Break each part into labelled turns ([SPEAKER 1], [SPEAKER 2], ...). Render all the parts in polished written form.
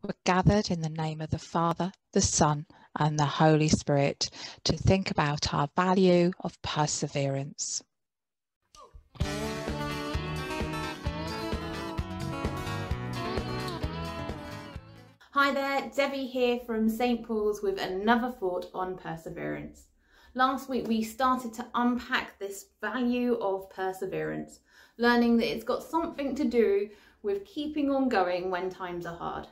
[SPEAKER 1] We're gathered in the name of the Father, the Son, and the Holy Spirit to think about our value of perseverance.
[SPEAKER 2] Hi there, Debbie here from St Paul's with another thought on perseverance. Last week we started to unpack this value of perseverance, learning that it's got something to do with keeping on going when times are hard.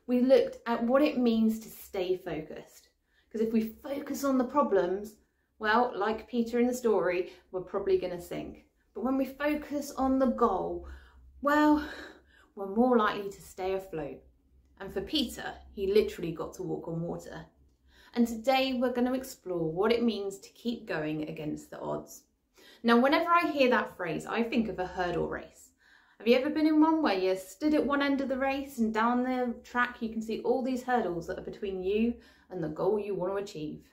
[SPEAKER 2] We looked at what it means to stay focused, because if we focus on the problems, well, like Peter in the story, we're probably going to sink. But when we focus on the goal, well, we're more likely to stay afloat. And for Peter, he literally got to walk on water. And today we're going to explore what it means to keep going against the odds. Now, whenever I hear that phrase, I think of a hurdle race. Have you ever been in one where you stood at one end of the race and down the track you can see all these hurdles that are between you and the goal you want to achieve?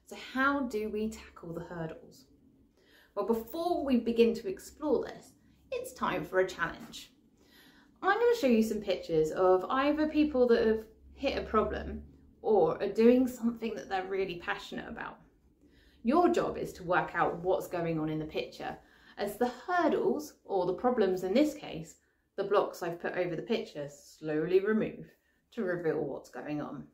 [SPEAKER 2] So how do we tackle the hurdles? Well, before we begin to explore this, it's time for a challenge. I'm going to show you some pictures of either people that have hit a problem or are doing something that they're really passionate about. Your job is to work out what's going on in the picture, as the hurdles, or the problems in this case, the blocks I've put over the picture, slowly remove to reveal what's going on.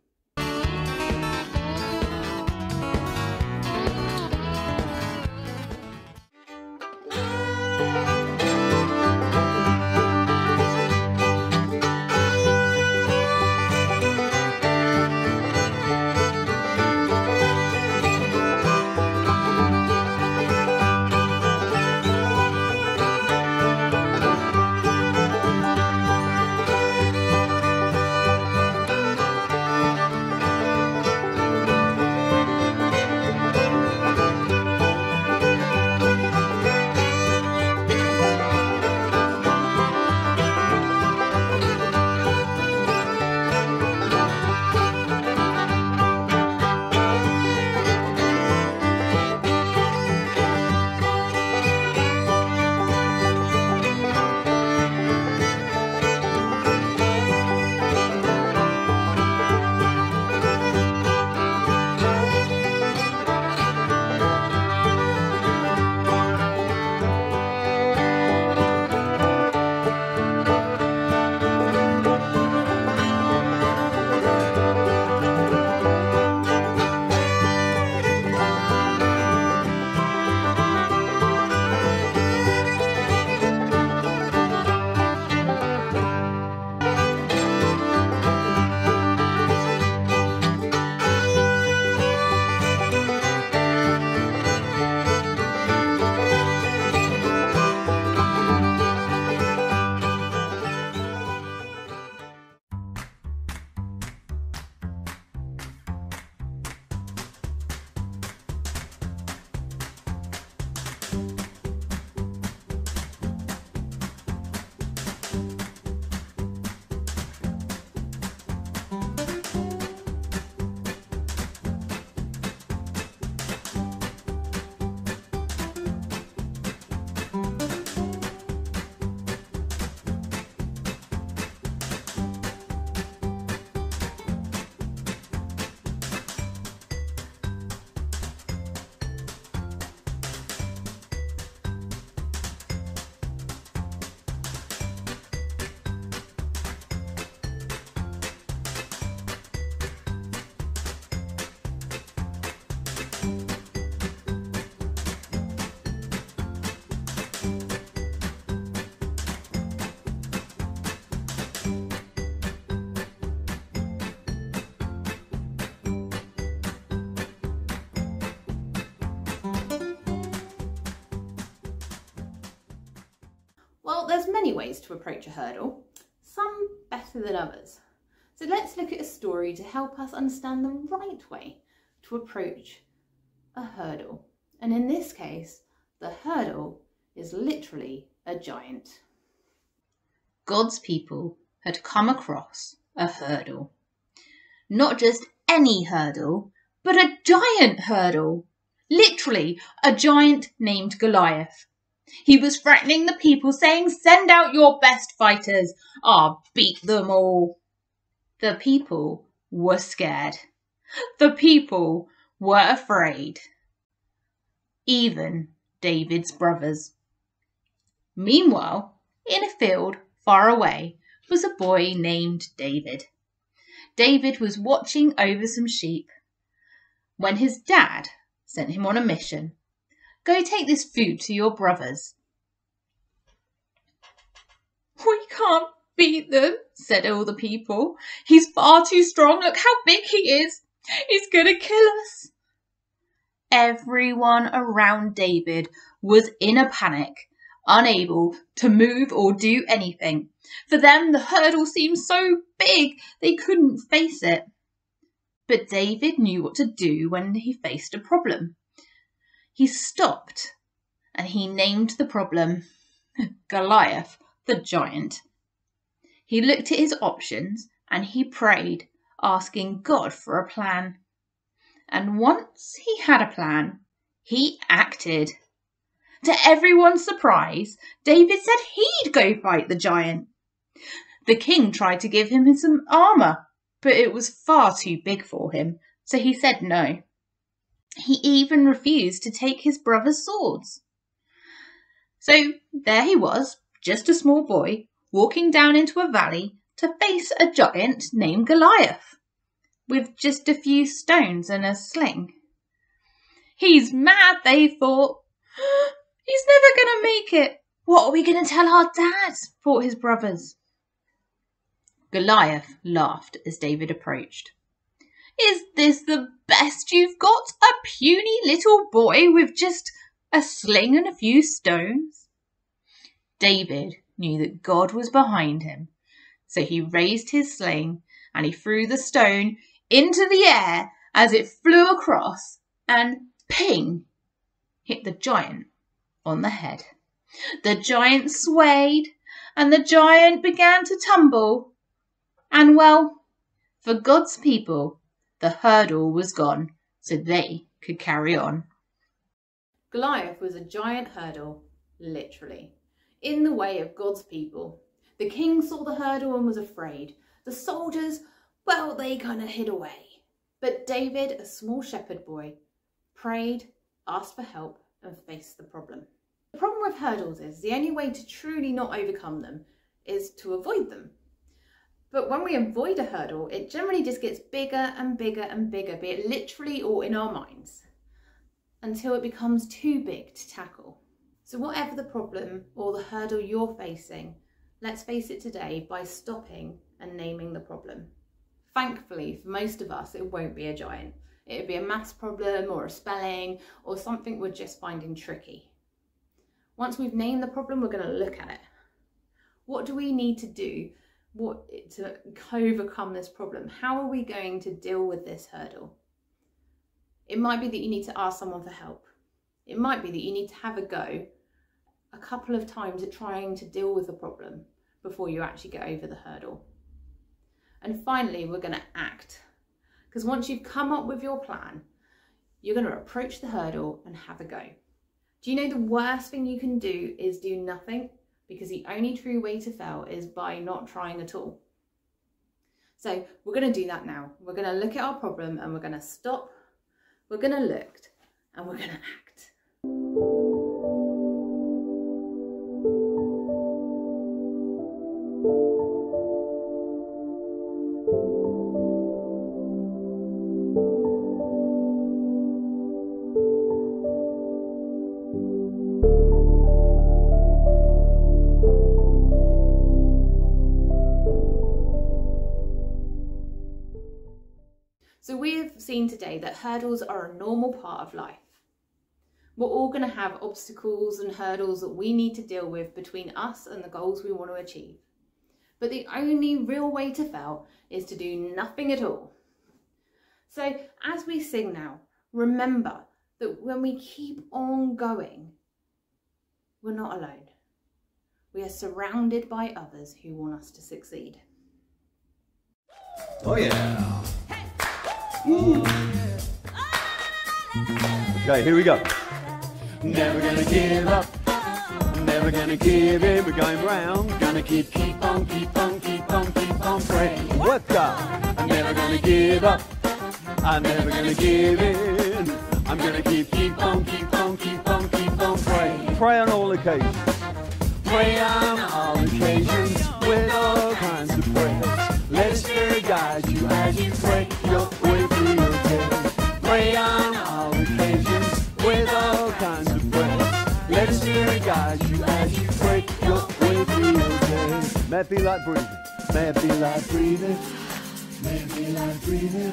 [SPEAKER 2] Well, there's many ways to approach a hurdle, some better than others. So let's look at a story to help us understand the right way to approach a hurdle. And in this case, the hurdle is literally a giant.
[SPEAKER 3] God's people had come across a hurdle. Not just any hurdle, but a giant hurdle. Literally, a giant named Goliath. He was threatening the people, saying, "Send out your best fighters. I'll beat them all." The people were scared. The people were afraid. Even David's brothers. Meanwhile, in a field far away was a boy named David. David was watching over some sheep when his dad sent him on a mission. Go take this food to your brothers. We can't beat them, said all the people. He's far too strong. Look how big he is. He's going to kill us. Everyone around David was in a panic, unable to move or do anything. For them, the hurdle seemed so big they couldn't face it. But David knew what to do when he faced a problem. He stopped and he named the problem Goliath, the giant. He looked at his options and he prayed, asking God for a plan. And once he had a plan, he acted. To everyone's surprise, David said he'd go fight the giant. The king tried to give him some armour, but it was far too big for him, so he said no. He even refused to take his brother's swords. So there he was, just a small boy, walking down into a valley to face a giant named Goliath, with just a few stones and a sling. He's mad, they thought. He's never going to make it. What are we going to tell our dad? Thought his brothers. Goliath laughed as David approached. Is this the best you've got? A puny little boy with just a sling and a few stones? David knew that God was behind him, so he raised his sling and he threw the stone into the air as it flew across and ping, hit the giant on the head. The giant swayed and the giant began to tumble. And well, for God's people, the hurdle was gone, so they could carry on.
[SPEAKER 2] Goliath was a giant hurdle, literally, in the way of God's people. The king saw the hurdle and was afraid. The soldiers, well, they kind of hid away. But David, a small shepherd boy, prayed, asked for help and faced the problem. The problem with hurdles is the only way to truly not overcome them is to avoid them. But when we avoid a hurdle, it generally just gets bigger and bigger and bigger, be it literally or in our minds, until it becomes too big to tackle. So whatever the problem or the hurdle you're facing, let's face it today by stopping and naming the problem. Thankfully, for most of us, it won't be a giant. It would be a maths problem or a spelling or something we're just finding tricky. Once we've named the problem, we're going to look at it. What do we need to do to overcome this problem? How are we going to deal with this hurdle? It might be that you need to ask someone for help. It might be that you need to have a go a couple of times at trying to deal with the problem before you actually get over the hurdle. And finally, we're going to act. Because once you've come up with your plan, you're going to approach the hurdle and have a go. Do you know the worst thing you can do is do nothing? Because the only true way to fail is by not trying at all. So we're going to do that now. We're going to look at our problem and we're going to stop, we're going to look, and we're going to act. So we have seen today that hurdles are a normal part of life. We're all going to have obstacles and hurdles that we need to deal with between us and the goals we want to achieve. But the only real way to fail is to do nothing at all. So as we sing now, remember that when we keep on going, we're not alone. We are surrounded by others who want us to succeed.
[SPEAKER 4] Oh yeah! Okay, here we go. Never gonna give up. Never never gonna give in, we're going round. Gonna keep on praying. With God, I'm never gonna give up. I'm never gonna give in. I'm gonna keep on praying. Pray on all occasions. Pray on all occasions with all kinds of prayers. Let the Spirit guide you as you pray your way through your day. Pray on all occasions with all kinds of prayers. Let the Spirit guide you as you pray your way through your day. May it be like breathing. May it be like breathing. May it be like breathing.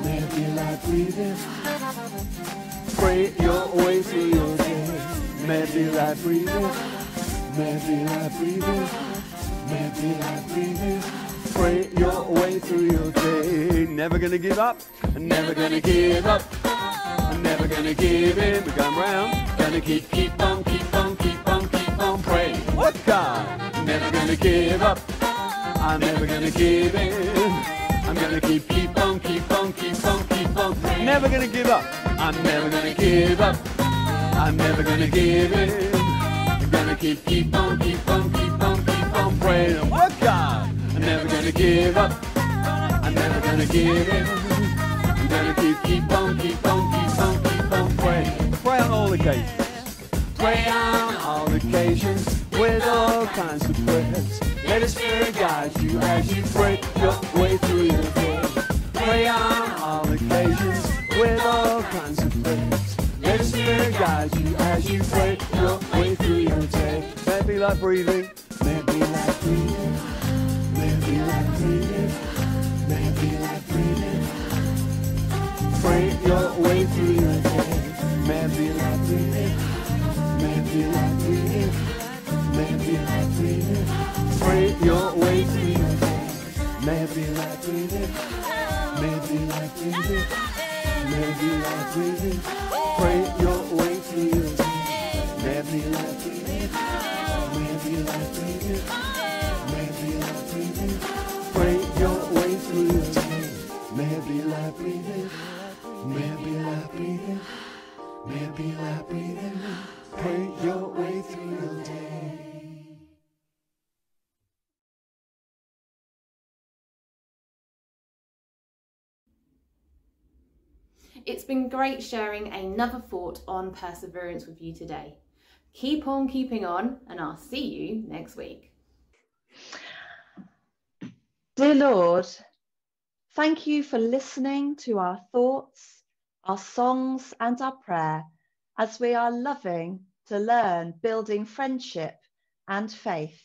[SPEAKER 4] May it be like breathing. Pray your way through your day. May it be like breathing. May it be like breathing. May it be like breathing. Pray your way through your day. Never gonna give up. Never gonna give up. I'm never gonna give in. We're going round. Gonna keep on praying. What God? Never gonna give up. I'm never gonna give in. I'm gonna keep on praying. Never gonna give up. I'm never gonna give up. I'm never gonna give in. I'm gonna keep on praying. What God? I'm never gonna give up. I'm never gonna give in. I'm gonna keep on praying. Pray on all occasions. Pray on all occasions with all kinds of prayers. Let the Spirit guide you as you pray your way through your day. Pray on all occasions with all kinds of prayers. Let the Spirit guide you as you pray your way through your day. May it be like breathing. May it be like breathing. May it be like breathing. May it be like breathing. Pray your way through your day. May it be like breathing. May it be like breathing. May it be like breathing. Pray your way through your day. May it be like breathing. May it be like breathing. May it be like breathing. Pray your way through your day. May it be like breathing. May it be like breathing. May it be like breathing. Pray your way through your day. May it be like breathing. May it be like breathing. May it be like breathing. Pray your way through your day.
[SPEAKER 2] It's been great sharing another thought on perseverance with you today. Keep on keeping on, and I'll see you next week.
[SPEAKER 5] Dear Lord, thank you for listening to our thoughts, our songs and our prayer as we are loving to learn building friendship and faith.